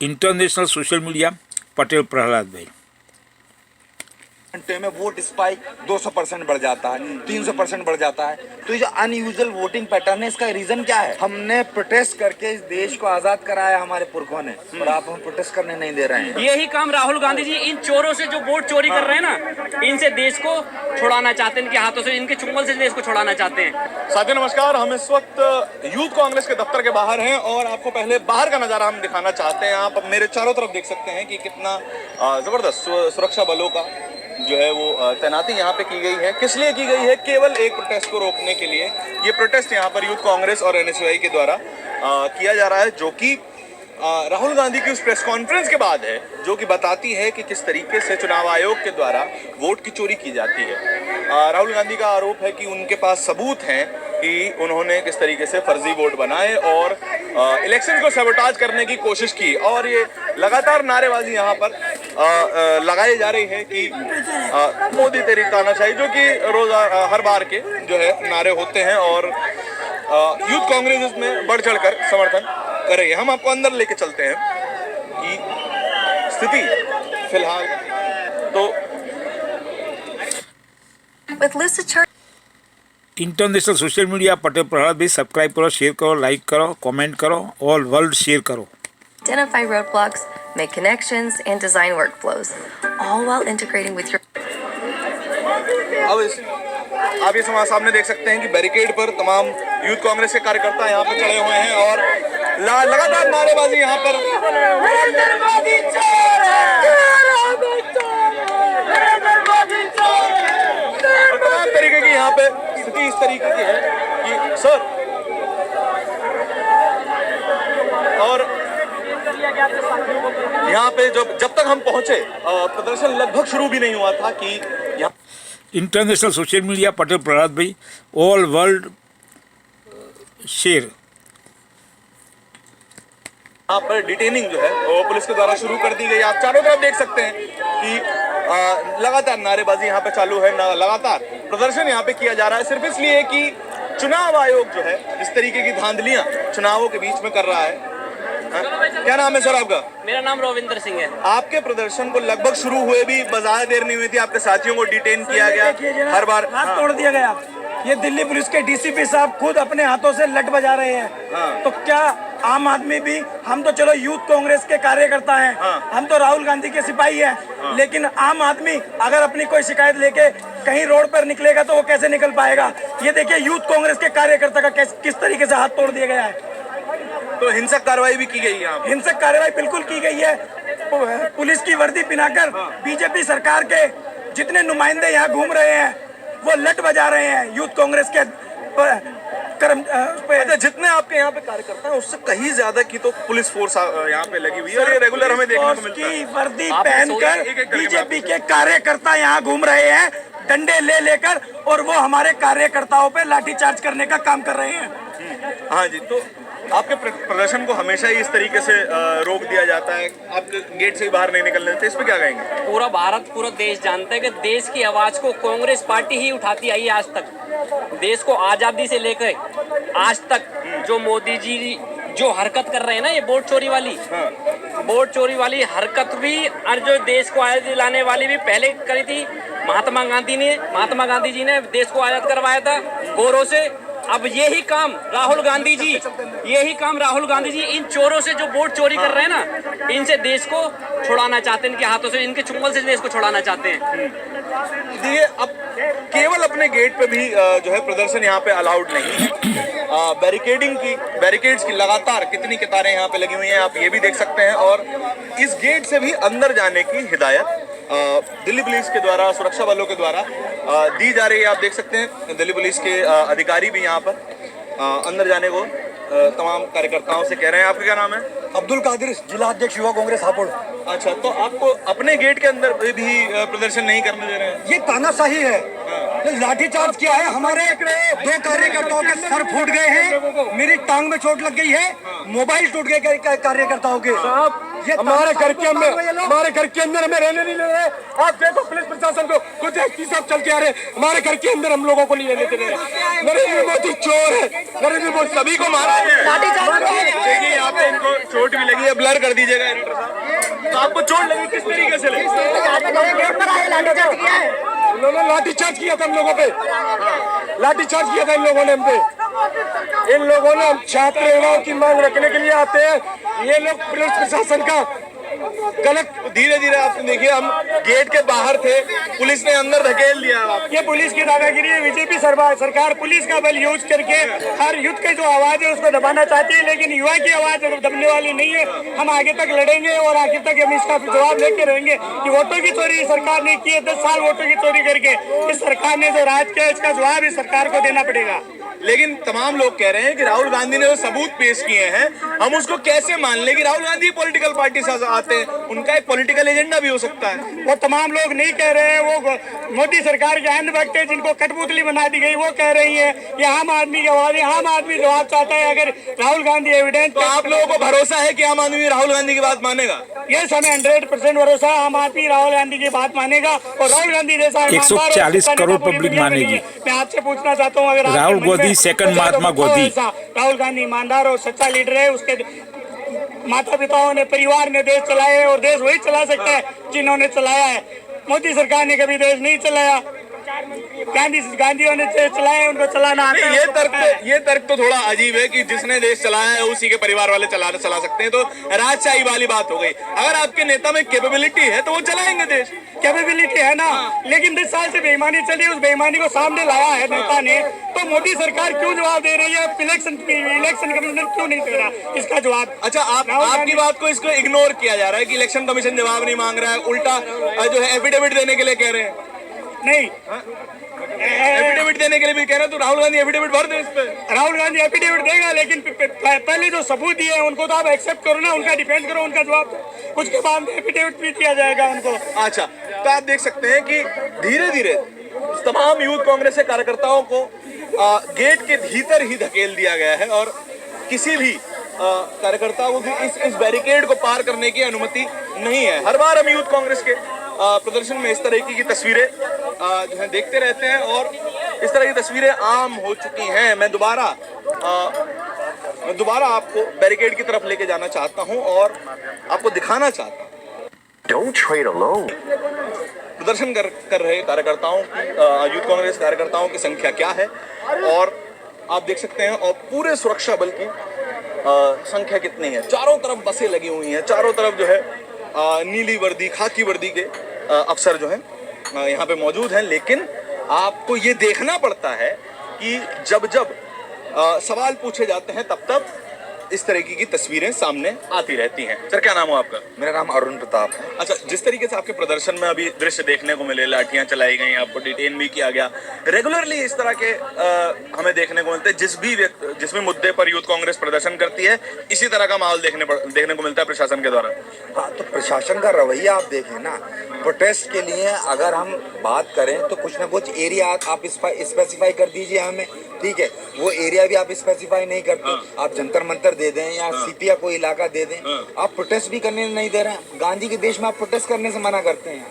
International social media Patel Prahlad भाई। घंटे में वोट स्पाइक 200% बढ़ जाता है, 300% बढ़ जाता है। तो ये जो अनयूजुअल वोटिंग पैटर्न है, इसका रीजन क्या है? हमने प्रोटेस्ट करके इस देश को आजाद कराया हमारे पुरखों ने, और आप हम प्रोटेस्ट करने नहीं दे रहे हैं। यही काम राहुल गांधी जी इन चोरों से जो वोट चोरी कर रहे हैं ना, इनसे देश को छुड़ाना चाहते हैं, इनके हाथों से, इनके चुंगल से देश को छुड़ाना चाहते हैं। साथियों नमस्कार, हम इस वक्त यूथ कांग्रेस के दफ्तर के बाहर हैं और आपको पहले बाहर का नजारा हम दिखाना चाहते हैं। आप मेरे चारों तरफ देख सकते हैं कि कितना जबरदस्त सुरक्षा बलों का जो है वो तैनाती यहाँ पे की गई है। किस लिए की गई है? केवल एक प्रोटेस्ट को रोकने के लिए। ये प्रोटेस्ट यहाँ पर यूथ कांग्रेस और एनएसयूआई के द्वारा किया जा रहा है, जो कि राहुल गांधी की उस प्रेस कॉन्फ्रेंस के बाद है, जो कि बताती है कि किस तरीके से चुनाव आयोग के द्वारा वोट की चोरी की जाती है। राहुल गांधी का आरोप है कि उनके पास सबूत हैं कि उन्होंने किस तरीके से फर्जी वोट बनाए और इलेक्शन को सैबोटाज करने की कोशिश की। और ये लगातार नारेबाजी यहाँ पर लगाई जा रही है कि मोदी तेरी तानाशाही, जो कि रोजा हर बार के जो है नारे होते हैं, और यूथ कांग्रेस इसमें बढ़ चढ़कर समर्थन कर रही है। हम आपको अंदर लेके चलते हैं कि स्थिति फिलहाल तो international social media Patel Prahlad भाई। सब्सक्राइब करो, शेयर करो, लाइक करो, कमेंट करो, ऑल वर्ल्ड शेयर करो। Identify roadblocks, make connections, and design workflows, all while integrating with your. अब आप ये सामने देख सकते हैं कि बैरिकेड पर तमाम यूथ कांग्रेस के कार्यकर्ता यहाँ पर चढ़े हुए हैं और लगातार नारेबाजी यहाँ पर तमाम तरीके की यहाँ पे स्थिति इस तरीके की है कि सर, और यहाँ पे जब तक हम पहुंचे प्रदर्शन लगभग शुरू भी नहीं हुआ था कि यहाँ international social media Patel Prahlad भाई, ऑल वर्ल्ड शेयर। यहाँ पर डिटेनिंग जो है वो पुलिस के द्वारा शुरू कर दी गई। आप चारों तरफ देख सकते हैं कि लगातार नारेबाजी यहाँ पे चालू है, लगातार प्रदर्शन यहाँ पे किया जा रहा है, सिर्फ इसलिए कि चुनाव आयोग जो है जिस तरीके की धांधलियां चुनावों के बीच में कर रहा है। क्या नाम है सर आपका? मेरा नाम रविंदर सिंह है। आपके प्रदर्शन को लगभग शुरू हुए भी बाजार देर नहीं हुई थी, आपके साथियों को डिटेन किया गया, हर बार हाथ तोड़ दिया गया। ये दिल्ली पुलिस के डीसीपी साहब खुद अपने हाथों से लट बजा रहे हैं। तो क्या आम आदमी भी? हम तो चलो यूथ कांग्रेस के कार्यकर्ता हैं, हम तो राहुल गांधी के सिपाही हैं, लेकिन आम आदमी अगर अपनी कोई शिकायत लेके कहीं रोड पर निकलेगा तो वो कैसे निकल पाएगा? ये देखिए यूथ कांग्रेस के कार्यकर्ता का किस तरीके से हाथ तोड़ दिया गया है। तो हिंसक कार्रवाई भी की गई है? हिंसक कार्रवाई बिल्कुल की गई है। पुलिस की वर्दी पहनाकर बीजेपी सरकार के जितने नुमाइंदे यहाँ घूम रहे हैं वो लट बजा रहे हैं यूथ कांग्रेस के जितने आपके यहाँ पे कार्यकर्ता हैं उससे कहीं ज्यादा की तो पुलिस फोर्स यहाँ पे लगी हुई है और ये रेगुलर हमें देखने को मिलता है। वर्दी पहनकर बीजेपी के कार्यकर्ता यहाँ घूम रहे हैं डंडे लेकर, और वो हमारे कार्यकर्ताओं पे लाठीचार्ज करने का काम कर रहे हैं। हाँ जी, तो आपके प्रदर्शन को हमेशा ही इस तरीके से रोक दिया जाता है, आपके गेट से ही बाहर नहीं निकलने देते, इस पे क्या कहेंगे? पूरा भारत, पूरा देश जानता है कि देश की आवाज को कांग्रेस पार्टी ही उठाती आई है आज तक। देश को आजादी से लेकर आज तक जो मोदी जी जो हरकत कर रहे हैं ना, ये वोट चोरी वाली हरकत भी, और जो देश को आजादी दिलाने वाली भी पहले करी थी महात्मा गांधी जी ने देश को आजाद करवाया था गोरों से। अब यही काम राहुल गांधी जी इन चोरों से जो वोट चोरी कर रहे हैं ना, इनसे देश को छुड़ाना चाहते हैं, इनके हाथों से, इनके चुंगल से देश को छुड़ाना चाहते हैं। देखिए, अब केवल अपने गेट पे भी जो है प्रदर्शन यहाँ पे अलाउड नहीं है। बैरिकेड्स की लगातार कितनी कतारें यहाँ पे लगी हुई हैं, आप ये भी देख सकते हैं। और इस गेट से भी अंदर जाने की हिदायत दिल्ली पुलिस के द्वारा, सुरक्षा बलों के द्वारा दी जा रही है। आप देख सकते हैं दिल्ली पुलिस के अधिकारी भी यहाँ पर अंदर जाने को तमाम कार्यकर्ताओं से कह रहे हैं। आपका क्या नाम है? अब्दुल कादिर, जिला अध्यक्ष युवा कांग्रेस हापुड़। अच्छा, तो आपको अपने गेट के अंदर भी प्रदर्शन नहीं करने दे रहे हैं? ये तानाशाही है। लाठीचार्ज किया है, हमारे 2 कार्यकर्ताओं के सर फूट गए हैं, मेरी टांग में चोट लग गई है, मोबाइल टूट गए कार्यकर्ताओं के। हमारे घर के अंदर हमें रहने नहीं दे रहे। आप देखो पुलिस प्रशासन को, खुद एसपी साहब चल के आ रहे, हमारे घर के अंदर हम लोगों को नहीं रहने दे रहे। नरेंद्र मोदी चोर है, नरेंद्र मोदी सभी को मारा है। देखिए यहाँ पे इनको चोट भी लगी है, ब्लर कर दीजिएगा एडिटर साहब। तो आपको चोट लगी किस तरीके से लगी? उन्होंने लाठीचार्ज किया था हम लोगों पे, लाठीचार्ज किया था इन लोगों ने हम पे। इन लोगों ने हम छात्र युवाओं की मांग रखने के लिए आते हैं, ये लोग पुलिस प्रशासन का गलत। धीरे धीरे आप देखिए, हम गेट के बाहर थे, पुलिस ने अंदर धकेल दिया। ये पुलिस की दादागिरी है। बीजेपी सरकार पुलिस का बल यूज करके हर युद्ध की जो आवाज है उसको दबाना चाहती है, लेकिन युवा की आवाज दबने वाली नहीं है। हम आगे तक लड़ेंगे और आखिर तक हम इसका जवाब लेके रहेंगे कि वोटों की चोरी सरकार ने की है, 10 साल वोटों की चोरी करके इस सरकार ने जो राज किया, इसका जवाब इस सरकार को देना पड़ेगा। लेकिन तमाम लोग कह रहे हैं कि राहुल गांधी ने जो सबूत पेश किए हैं, हम उसको कैसे मान लें कि राहुल गांधी पॉलिटिकल पार्टी से आते हैं, उनका एक पॉलिटिकल एजेंडा भी हो सकता है। वो तमाम लोग नहीं कह रहे हैं, वो मोदी सरकार के अंधभक्त है जिनको कठपुतली बना दी गई, वो कह रही है ये आम आदमी की आवाज है। आम आदमी जवाब चाहता है। अगर राहुल गांधी एविडेंस, तो आप लोगों को भरोसा है कि आम आदमी राहुल गांधी की बात मानेगा? यस, हमें 100% भरोसा है। आम आदमी राहुल गांधी की बात मानेगा और राहुल गांधी जैसा 140 करोड़ पब्लिक मानेगी। मैं आपसे पूछना चाहता हूँ, अगर राहुल गांधी सेकंड महात्मा गांधी। राहुल गांधी ईमानदार और सच्चा लीडर है, उसके माता पिताओं ने, परिवार ने देश चलाया है और देश वही चला सकता है जिन्होंने चलाया है। मोदी सरकार ने कभी देश नहीं चलाया, गांधियों ने देश चलाया, उनको चलाना आता है। ये तर्क तो थोड़ा अजीब है कि जिसने देश चलाया है उसी के परिवार वाले चला सकते हैं, तो राजशाही वाली बात हो गई। अगर आपके नेता में कैपेबिलिटी है तो वो चलाएंगे देश। कैपेबिलिटी है ना, लेकिन 10 साल से बेईमानी चली, उस बेईमानी को सामने लाया है नेता ने, तो मोदी सरकार क्यों जवाब दे रही है? इलेक्शन कमीशन क्यों नहीं दे रहा इसका जवाब? अच्छा, आपकी बात को इसको इग्नोर किया जा रहा है कि इलेक्शन कमीशन जवाब नहीं मांग रहा है, उल्टा जो है एफिडेविट देने के लिए कह रहे हैं। नहीं, एफिडेविट देने के लिए भी कह रहे हैं, तो राहुल गांधी एफिडेविट भर दे इस पे। राहुल गांधी एफिडेविट देगा, लेकिन पहले जो सबूत दिए हैं उनको तो आप एक्सेप्ट करो ना, उनका डिफेंड करो, उनका जवाब दो। उसके बाद एफिडेविट भी दिया जाएगा उनको। अच्छा, तो आप देख सकते हैं कि धीरे धीरे तमाम यूथ कांग्रेस के कार्यकर्ताओं को गेट के भीतर ही धकेल दिया गया है और किसी भी कार्यकर्ताओं को इस बैरिकेड को पार करने की अनुमति नहीं है। हर बार हम यूथ कांग्रेस के प्रदर्शन में इस तरह की तस्वीरें जो है देखते रहते हैं और इस तरह की तस्वीरें आम हो चुकी हैं। मैं दोबारा आपको बैरिकेड की तरफ लेके जाना चाहता हूं और आपको दिखाना चाहता हूं प्रदर्शन कर रहे कार्यकर्ताओं की, यूथ कांग्रेस कार्यकर्ताओं की संख्या क्या है और आप देख सकते हैं, और पूरे सुरक्षा बल की संख्या कितनी है। चारों तरफ बसें लगी हुई हैं, चारों तरफ जो है नीली वर्दी, खाकी वर्दी के अफसर जो हैं यहाँ पे मौजूद हैं। लेकिन आपको ये देखना पड़ता है कि जब सवाल पूछे जाते हैं तब इस तरीके की तस्वीरें सामने आती रहती हैं। सर, क्या नाम हो आपका? मेरा नाम अरुण प्रताप है। अच्छा, जिस तरीके से आपके प्रदर्शन में अभी दृश्य देखने को मिले, लाठियां चलाई गई, आपको डिटेन भी किया गया, रेगुलरली इस तरह के हमें देखने को मिलते हैं। जिस भी मुद्दे पर यूथ कांग्रेस प्रदर्शन करती है, इसी तरह का माहौल देखने को मिलता है प्रशासन के द्वारा। हाँ, तो प्रशासन का रवैया आप देखें ना। प्रोटेस्ट के लिए अगर हम बात करें तो कुछ ना कुछ एरिया आप स्पेसिफाई कर दीजिए हमें, ठीक है। वो एरिया भी आप स्पेसिफाई नहीं करते। आप जंतर मंतर दे दें या सीपिया कोई इलाका दे दें, आप प्रोटेस्ट भी करने नहीं दे रहे हैं। गांधी के देश में आप प्रोटेस्ट करने से मना करते हैं।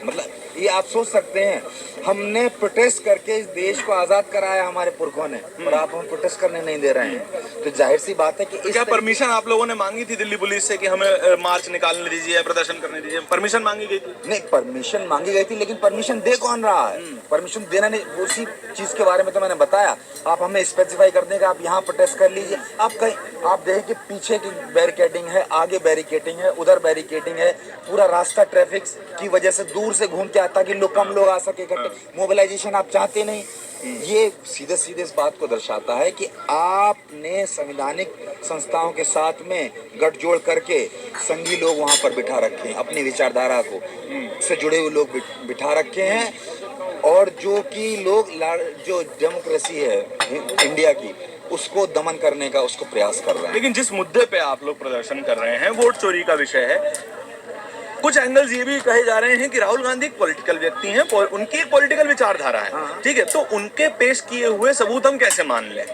मतलब ये आप सोच सकते हैं, हमने प्रोटेस्ट करके इस देश को आजाद कराया हमारे पुरखों ने, और आप हम प्रोटेस्ट करने नहीं दे रहे हैं। तो जाहिर सी बात है कि क्या परमिशन आप लोगों ने मांगी थी दिल्ली पुलिस से कि हमें मार्च निकालने दीजिए, प्रदर्शन करने दीजिए? परमिशन मांगी गई थी? नहीं, परमिशन मांगी गई थी, लेकिन परमिशन दे कौन रहा है? परमिशन देना नहीं, उसी चीज के बारे में तो मैंने बताया। आप हमें स्पेसिफाई कर दें कि आप यहाँ प्रोटेस्ट कर लीजिए। आप देखें कि पीछे की बैरिकेडिंग है, आगे बैरिकेडिंग है, उधर बैरिकेडिंग है, पूरा रास्ता ट्रैफिक की वजह से दूर से घूम के आता कि कम लोग आ सके इकट्ठे। मोबिलाइजेशन आप चाहते नहीं। ये सीधे इस बात को दर्शाता है कि आपने संवैधानिक संस्थाओं के साथ में गठजोड़ करके संघी लोग वहाँ पर बिठा रखे हैं, अपनी विचारधारा को से जुड़े हुए लोग बिठा रखे हैं, और जो कि लोग जो डेमोक्रेसी है इंडिया की, उसको दमन करने का उसको प्रयास कर रहे हैं। लेकिन जिस मुद्दे पे आप लोग प्रदर्शन कर रहे हैं, वोट चोरी का विषय है, कुछ एंगल्स ये भी कहे जा रहे हैं कि राहुल गांधी एक पॉलिटिकल व्यक्ति हैं, उनकी एक पॉलिटिकल विचारधारा है, ठीक है, तो उनके पेश किए हुए सबूत हम कैसे मान लें?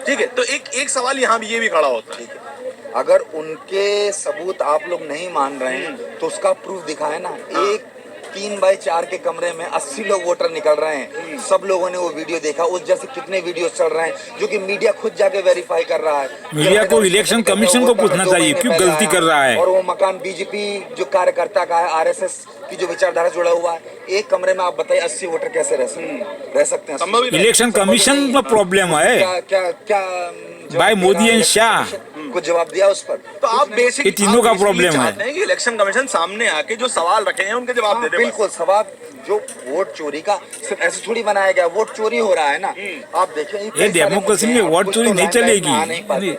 ठीक है, तो एक सवाल यहाँ भी ये भी खड़ा होता है। अगर उनके सबूत आप लोग नहीं मान रहे हैं तो उसका प्रूफ दिखाए ना। एक 3x4 के कमरे में 80 लोग वोटर निकल रहे हैं, सब लोगों ने वो वीडियो देखा। उस जैसे कितने वीडियो चल रहे हैं जो कि मीडिया खुद जाके वेरीफाई कर रहा है। मीडिया को इलेक्शन कमीशन को पूछना चाहिए क्यों गलती कर रहा है। और वो मकान बीजेपी जो कार्यकर्ता का है, आरएसएस की जो विचारधारा जुड़ा हुआ है, एक कमरे में आप बताइए 80 वोटर कैसे रह सकते हैं। संभव ही नहीं। इलेक्शन कमीशन में प्रॉब्लम है क्या भाई। मोदी एंड शाह कुछ जवाब दिया उस पर? तो आप बेसिक ये तीनों का प्रॉब्लम है। चाहते हैं कि इलेक्शन कमीशन सामने आके जो सवाल रखे हैं उनके जवाब दे दे। बिल्कुल। सवाल जो वोट चोरी का सिर्फ ऐसे थोड़ी बनाया गया, वोट चोरी हो रहा है ना। आप देखें ये डेमोक्रेसी में वोट चोरी नहीं चलेगी।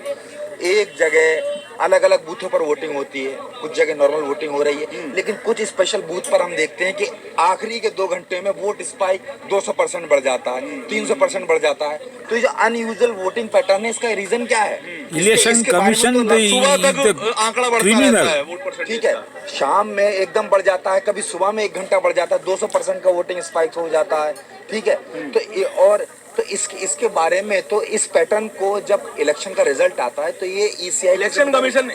एक जगह अलग अलग बूथों पर वोटिंग होती है, कुछ जगह नॉर्मल वोटिंग हो रही है, लेकिन कुछ स्पेशल बूथ पर हम देखते हैं कि आखिरी के 2 घंटे में वोट स्पाइक 200% बढ़ जाता है, 300% बढ़ जाता है। तो ये जो अनयूजुअल वोटिंग पैटर्न है, इसका रीजन क्या है? इलेक्शन कमीशन सुबह तक आंकड़ा बढ़ता रहता है वोट परसेंटेज ठीक है, शाम में एकदम बढ़ जाता है, कभी सुबह में 1 घंटा बढ़ जाता है, 200% का वोटिंग स्पाइक हो जाता है। ठीक है, तो इसके बारे में तो इस पैटर्न को जब इलेक्शन का रिजल्ट आता है तो ये ईसीआई इलेक्शन कमीशन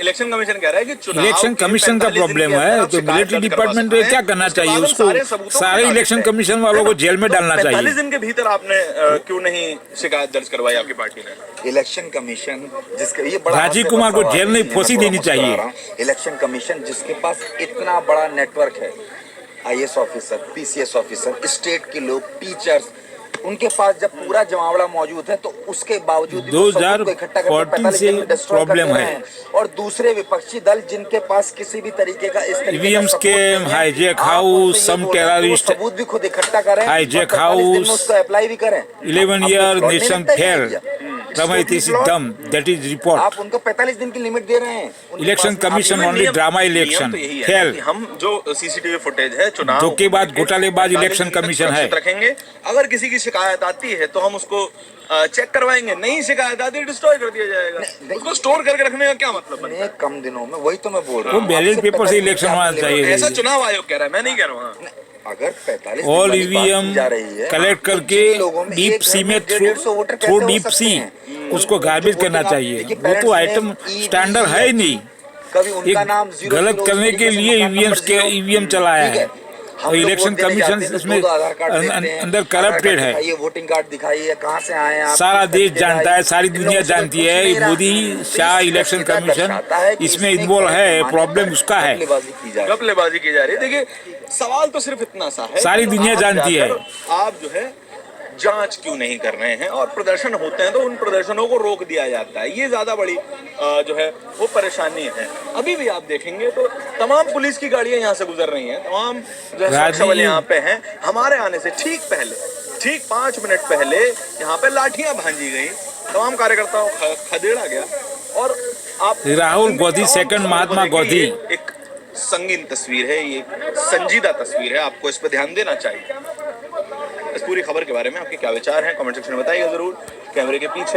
कह रहा है कि चुनाव इलेक्शन कमीशन का प्रॉब्लम है। तो मिलिट्री डिपार्टमेंट क्या करना चाहिए, उसको सारे इलेक्शन कमीशन वालों को जेल में डालना चाहिए। 45 दिन के भीतर आपने क्यों नहीं शिकायत दर्ज करवाई आपकी पार्टी ने? इलेक्शन कमीशन जिसके ये बड़ा राजीव कुमार को जेल नहीं फांसी देनी चाहिए। इलेक्शन कमीशन जिसके पास इतना बड़ा नेटवर्क है, IAS officer, PCS officer, state के लोग, टीचर्स, उनके पास जब पूरा जमावड़ा मौजूद है तो उसके बावजूद 2014 से प्रॉब्लम है। और दूसरे विपक्षी दल जिनके पास किसी भी तरीके का इस ईवीएम स्कैम, हाईजैक हाउस, सम टेररिस्ट सबूत भी खुद इकट्ठा करें, हाईजैक हाउस, उसको अप्लाई भी करें। 11 year nation fair that is report. आप उनको 45 दिन की लिमिट दे रहे हैं। Election commission only drama election fail. हम जो सीसीटीवी फुटेज है चुनाव धोखेबाज घोटालेबाज इलेक्शन कमीशन है। रखेंगे, अगर किसी की शिकायत आती है तो हम उसको चेक करवाएंगे, नहीं शिकायत आती है डिस्ट्रॉय कर दिया जाएगा। उसको स्टोर करके रखने का क्या मतलब बनता है? कम दिनों में, वही तो मैं बोल रहा वो हूँ, बैलेट पेपर से इलेक्शन होना चाहिए। ऐसा चुनाव आयोग कह रहा है, मैं नहीं कह रहा हूँ। अगर 45 ऑल ईवीएम कलेक्ट करके डीप सी में थ्रू डीप सी उसको गार्बेज करना चाहिए। वो तो आइटम स्टैंडर्ड है ही नहीं। कभी उनका नाम गलत करने के लिए ईवीएम चलाया है और इलेक्शन कमीशन इसमें अंदर करप्टेड है। ये वोटिंग कार्ड दिखाइए, कहाँ से आए हैं आप? सारा देश जानता है, सारी दुनिया जानती है, मोदी शाह इलेक्शन कमीशन इसमें इन्वॉल्व है। प्रॉब्लम उसका है, घपलेबाजी की जा रही है। देखिए, सवाल तो सिर्फ इतना सा है, सारी दुनिया जानती है। आप जो है जांच क्यों नहीं कर रहे हैं, और प्रदर्शन होते हैं तो उन प्रदर्शनों को रोक दिया जाता है। ये ज्यादा बड़ी जो है वो परेशानी है। अभी भी आप देखेंगे तो तमाम पुलिस की गाड़ियां यहाँ से गुजर रही हैं, तमाम जो है सुरक्षा बल यहाँ पे हैं। हमारे आने से ठीक 5 मिनट पहले यहाँ पे लाठियां भांजी गई, तमाम कार्यकर्ताओं को खदेड़ा गया। और आप राहुल गांधी सेकंड महात्मा गांधी, एक संगीन तस्वीर है, ये संजीदा तस्वीर है, आपको इस पर ध्यान देना चाहिए। इस पूरी खबर के बारे में आपके क्या विचार हैं, कमेंट सेक्शन में बताइएगा जरूर। कैमरे के पीछे